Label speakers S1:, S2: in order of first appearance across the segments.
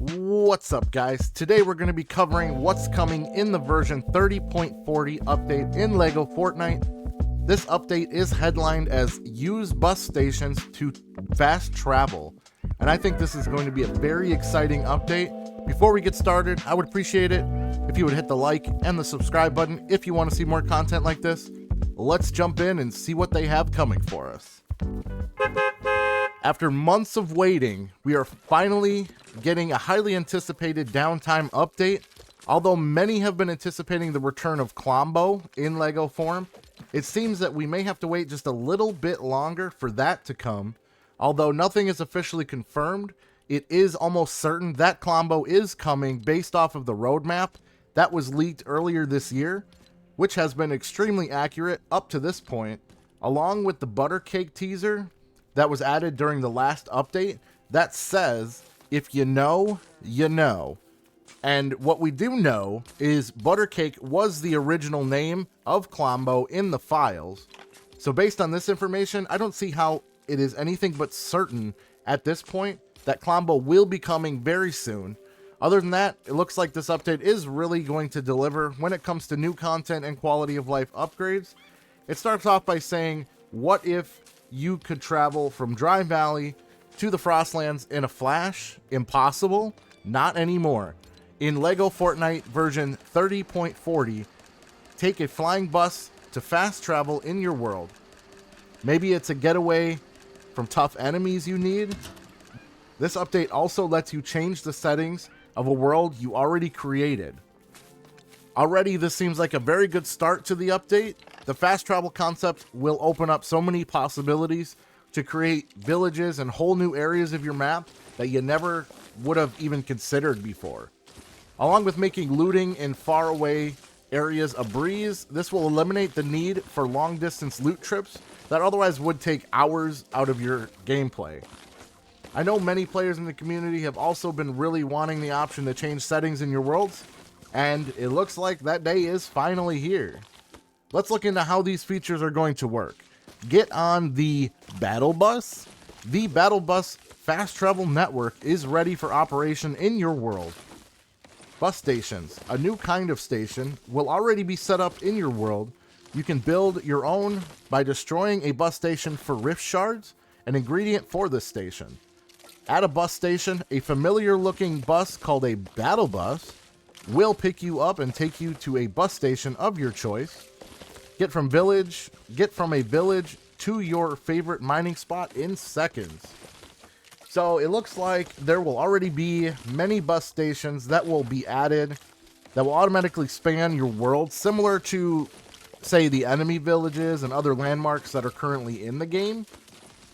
S1: What's up, guys? Today we're going to be covering what's coming in the version 30.40 update in Lego Fortnite. This update is headlined as Use Bus Stations to Fast Travel, and I think this is going to be a very exciting update. Before we get started, I would appreciate it if you would hit the like and the subscribe button if you want to see more content like this. Let's jump in and see what they have coming for us. After months of waiting, we are finally getting a highly anticipated downtime update. Although many have been anticipating the return of Klombo in Lego form, it seems that we may have to wait just a little bit longer for that to come. Although nothing is officially confirmed, it is almost certain that Klombo is coming based off of the roadmap that was leaked earlier this year, which has been extremely accurate up to this point, along with the Butter Cake teaser that was added during the last update that says, if you know, you know. And what we do know is Butter Cake was the original name of Klombo in the files. So based on this information, I don't see how it is anything but certain at this point that Klombo will be coming very soon. Other than that, it looks like this update is really going to deliver when it comes to new content and quality of life upgrades. It starts off by saying, what if you could travel from Dry Valley to the Frostlands in a flash? Impossible? Not anymore. In Lego Fortnite version 30.40, take a flying bus to fast travel in your world. Maybe it's a getaway from tough enemies you need. This update also lets you change the settings of a world you already created. Already, this seems like a very good start to the update. The fast travel concept will open up so many possibilities to create villages and whole new areas of your map that you never would have even considered before. Along with making looting in faraway areas a breeze, this will eliminate the need for long distance loot trips that otherwise would take hours out of your gameplay. I know many players in the community have also been really wanting the option to change settings in your worlds, and it looks like that day is finally here. Let's look into how these features are going to work. Get on the Battle Bus. The Battle Bus fast travel network is ready for operation in your world. Bus stations. A new kind of station will already be set up in your world. You can build your own by destroying a bus station for rift shards, an ingredient for this station. At a bus station, a familiar looking bus called a Battle Bus will pick you up and take you to a bus station of your choice. Get from a village to your favorite mining spot in seconds. So it looks like there will already be many bus stations that will be added that will automatically span your world, similar to, say, the enemy villages and other landmarks that are currently in the game.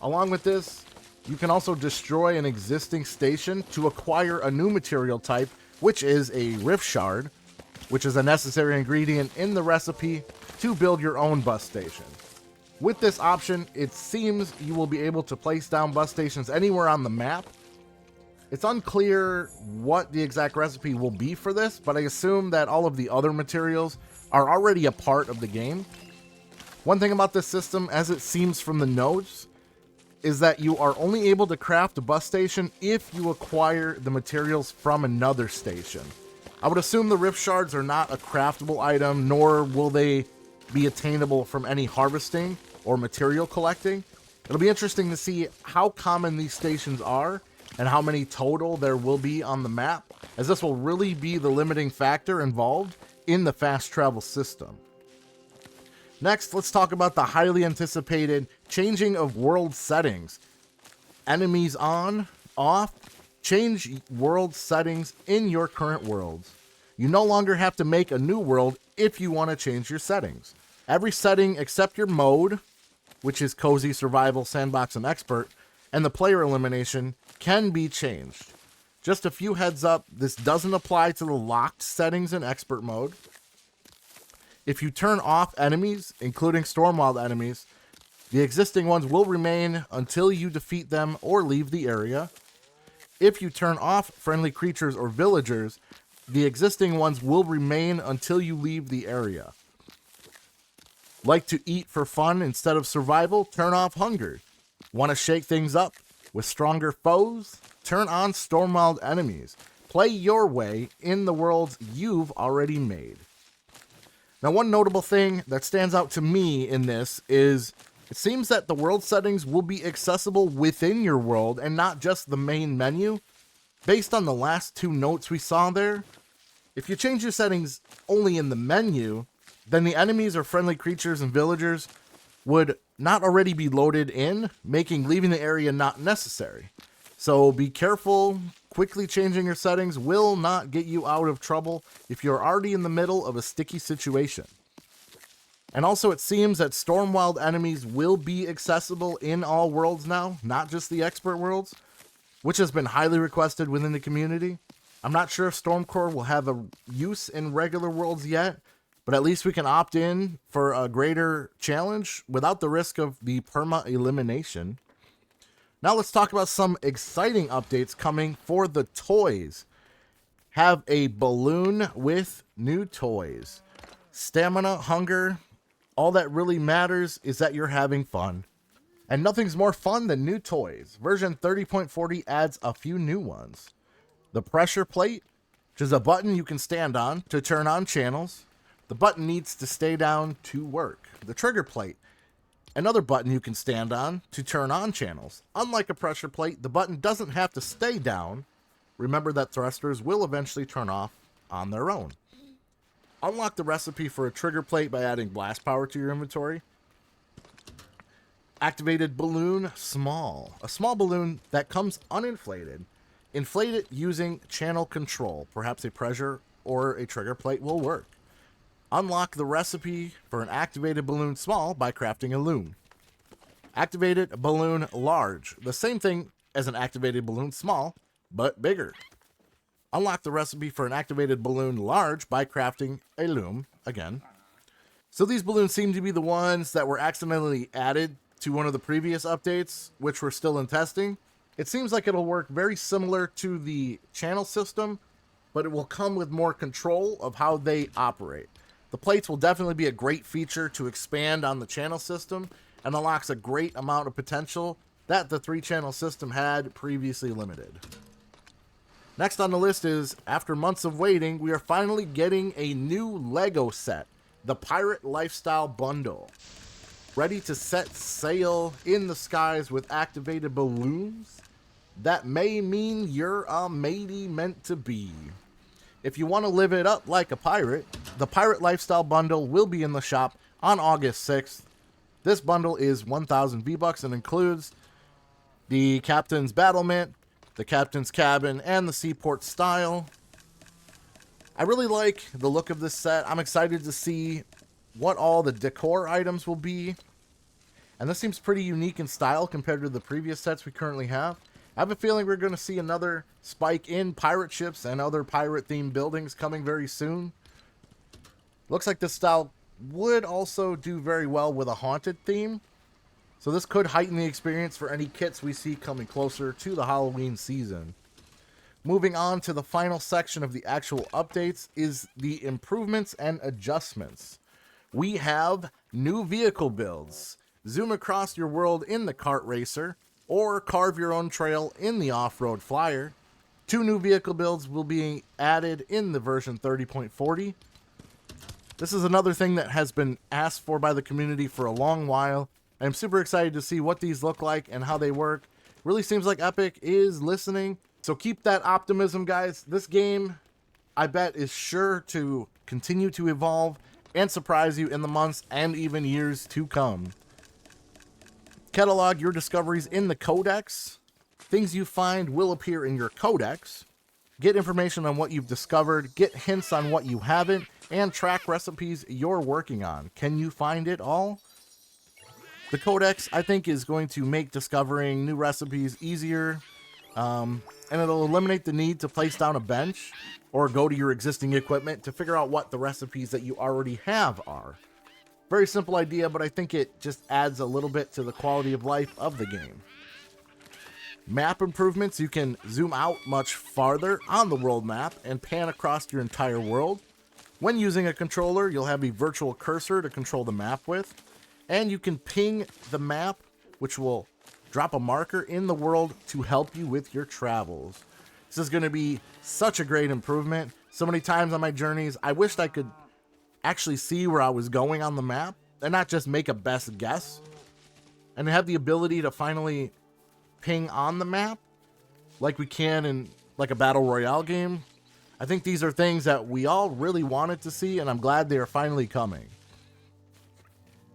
S1: Along with this, you can also destroy an existing station to acquire a new material type, which is a rift shard, which is a necessary ingredient in the recipe to build your own bus station. With this option, it seems you will be able to place down bus stations anywhere on the map. It's unclear what the exact recipe will be for this, but I assume that all of the other materials are already a part of the game. One thing about this system, as it seems from the notes, is that you are only able to craft a bus station if you acquire the materials from another station. I would assume the rift shards are not a craftable item, nor will they be attainable from any harvesting or material collecting. It'll be interesting to see how common these stations are and how many total there will be on the map, as this will really be the limiting factor involved in the fast travel system. Next, let's talk about the highly anticipated changing of world settings. Enemies on, off, change world settings in your current worlds. You no longer have to make a new world if you want to change your settings. Every setting except your mode, which is Cozy, Survival, Sandbox, and Expert, and the player elimination can be changed. Just a few heads up, this doesn't apply to the locked settings in Expert mode. If you turn off enemies, including Stormwild enemies, the existing ones will remain until you defeat them or leave the area. If you turn off friendly creatures or villagers, the existing ones will remain until you leave the area. Like to eat for fun instead of survival? Turn off hunger. Want to shake things up with stronger foes? Turn on Stormwild enemies. play your way in the worlds you've already made. Now, one notable thing that stands out to me in this is it seems that the world settings will be accessible within your world and not just the main menu. Based on the last two notes we saw there, if you change your settings only in the menu, then the enemies or friendly creatures and villagers would not already be loaded in, making leaving the area not necessary. So be careful. Quickly changing your settings will not get you out of trouble if you're already in the middle of a sticky situation. And also, it seems that Stormwild enemies will be accessible in all worlds now, not just the expert worlds, which has been highly requested within the community. I'm not sure if Stormcore will have a use in regular worlds yet, but at least we can opt in for a greater challenge without the risk of the perma elimination. Now let's talk about some exciting updates coming for the toys. Have a balloon with new toys. Stamina, hunger, all that really matters is that you're having fun. And nothing's more fun than new toys. Version 30.40 adds a few new ones. The pressure plate, which is a button you can stand on to turn on channels. The button needs to stay down to work. The trigger plate, another button you can stand on to turn on channels. Unlike a pressure plate, the button doesn't have to stay down. Remember that thrusters will eventually turn off on their own. Unlock the recipe for a trigger plate by adding blast power to your inventory. Activated balloon small. A small balloon that comes uninflated. Inflate it using channel control. Perhaps a pressure or a trigger plate will work. Unlock the recipe for an activated balloon small by crafting a loom. Activated balloon large. The same thing as an activated balloon small, but bigger. Unlock the recipe for an activated balloon large by crafting a loom again. So these balloons seem to be the ones that were accidentally added to one of the previous updates, which were still in testing. It seems like it'll work very similar to the channel system, but it will come with more control of how they operate. The plates will definitely be a great feature to expand on the channel system and unlocks a great amount of potential that the 3-channel system had previously limited. Next on the list is, after months of waiting, we are finally getting a new Lego set, the Pirate Lifestyle Bundle. Ready to set sail in the skies with activated balloons? That may mean you're a matey meant to be. If you want to live it up like a pirate, the Pirate Lifestyle Bundle will be in the shop on August 6th. This bundle is 1,000 V-Bucks and includes the Captain's Battlement, the Captain's Cabin, and the Seaport Style. I really like the look of this set. I'm excited to see what all the decor items will be. And this seems pretty unique in style compared to the previous sets we currently have. I have a feeling we're going to see another spike in pirate ships and other pirate-themed buildings coming very soon. Looks like this style would also do very well with a haunted theme. So this could heighten the experience for any kits we see coming closer to the Halloween season. Moving on to the final section of the actual updates is the improvements and adjustments. We have new vehicle builds. Zoom across your world in the kart racer, or carve your own trail in the off-road flyer. 2 new vehicle builds will be added in the version 30.40. This is another thing that has been asked for by the community for a long while. I'm super excited to see what these look like and how they work. Really seems like Epic is listening, so keep that optimism, guys. This game, I bet, is sure to continue to evolve and surprise you in the months and even years to come. Catalog your discoveries in the codex. Things you find will appear in your codex. Get information on what you've discovered, get hints on what you haven't, and track recipes you're working on. Can you find it all? The codex, I think, is going to make discovering new recipes easier, and it'll eliminate the need to place down a bench or go to your existing equipment to figure out what the recipes that you already have are. Very simple idea, but I think it just adds a little bit to the quality of life of the game. Map improvements, you can zoom out much farther on the world map and pan across your entire world. When using a controller, you'll have a virtual cursor to control the map with, and you can ping the map, which will drop a marker in the world to help you with your travels. This is going to be such a great improvement. So many times on my journeys, I wished I could actually see where I was going on the map and not just make a best guess, and have the ability to finally ping on the map like we can in like a battle royale game. I think these are things that we all really wanted to see, and I'm glad they are finally coming.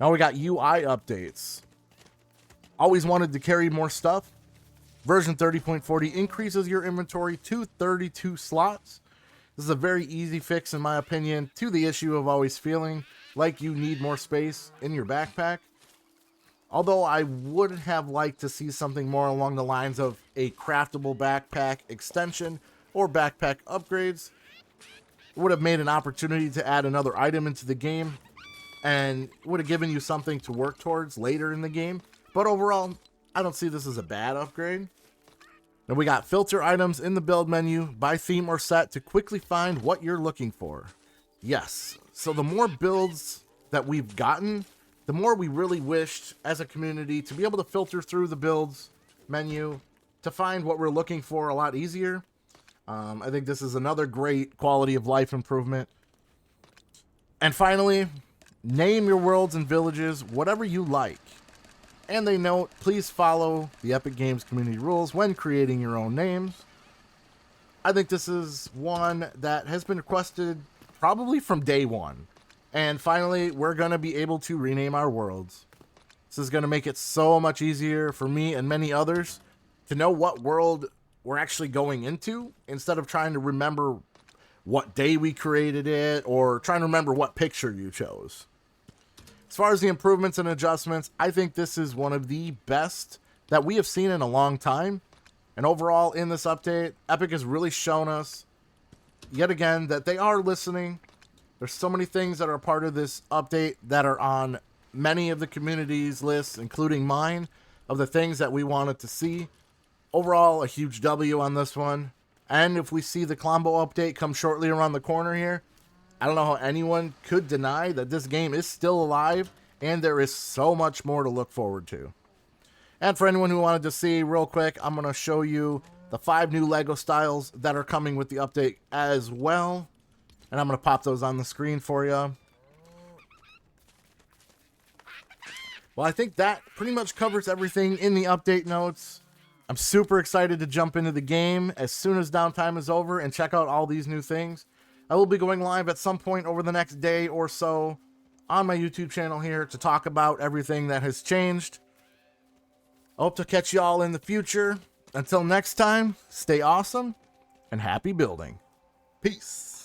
S1: Now we got UI updates. Always wanted to carry more stuff. Version 30.40 increases your inventory to 32 slots. This is a very easy fix, in my opinion, to the issue of always feeling like you need more space in your backpack. Although I would have liked to see something more along the lines of a craftable backpack extension or backpack upgrades. It would have made an opportunity to add another item into the game and would have given you something to work towards later in the game. But overall, I don't see this as a bad upgrade. Then we got filter items in the build menu by theme or set to quickly find what you're looking for. Yes, so the more builds that we've gotten, the more we really wished as a community to be able to filter through the builds menu to find what we're looking for a lot easier. I think this is another great quality of life improvement. And finally, name your worlds and villages whatever you like. And they note, please follow the Epic Games community rules when creating your own names. I think this is one that has been requested probably from day one. And finally, we're going to be able to rename our worlds. This is going to make it so much easier for me and many others to know what world we're actually going into, instead of trying to remember what day we created it or trying to remember what picture you chose. As far as the improvements and adjustments, I think this is one of the best that we have seen in a long time. And overall, in this update, Epic has really shown us, yet again, that they are listening. There's so many things that are part of this update that are on many of the community's lists, including mine, of the things that we wanted to see. Overall, a huge W on this one. And if we see the Klombo update come shortly around the corner here, I don't know how anyone could deny that this game is still alive, and there is so much more to look forward to. And for anyone who wanted to see, real quick, I'm going to show you the 5 new Lego styles that are coming with the update as well. And I'm going to pop those on the screen for you. Well, I think that pretty much covers everything in the update notes. I'm super excited to jump into the game as soon as downtime is over and check out all these new things. I will be going live at some point over the next day or so on my YouTube channel here to talk about everything that has changed. I hope to catch you all in the future. Until next time, stay awesome and happy building. Peace.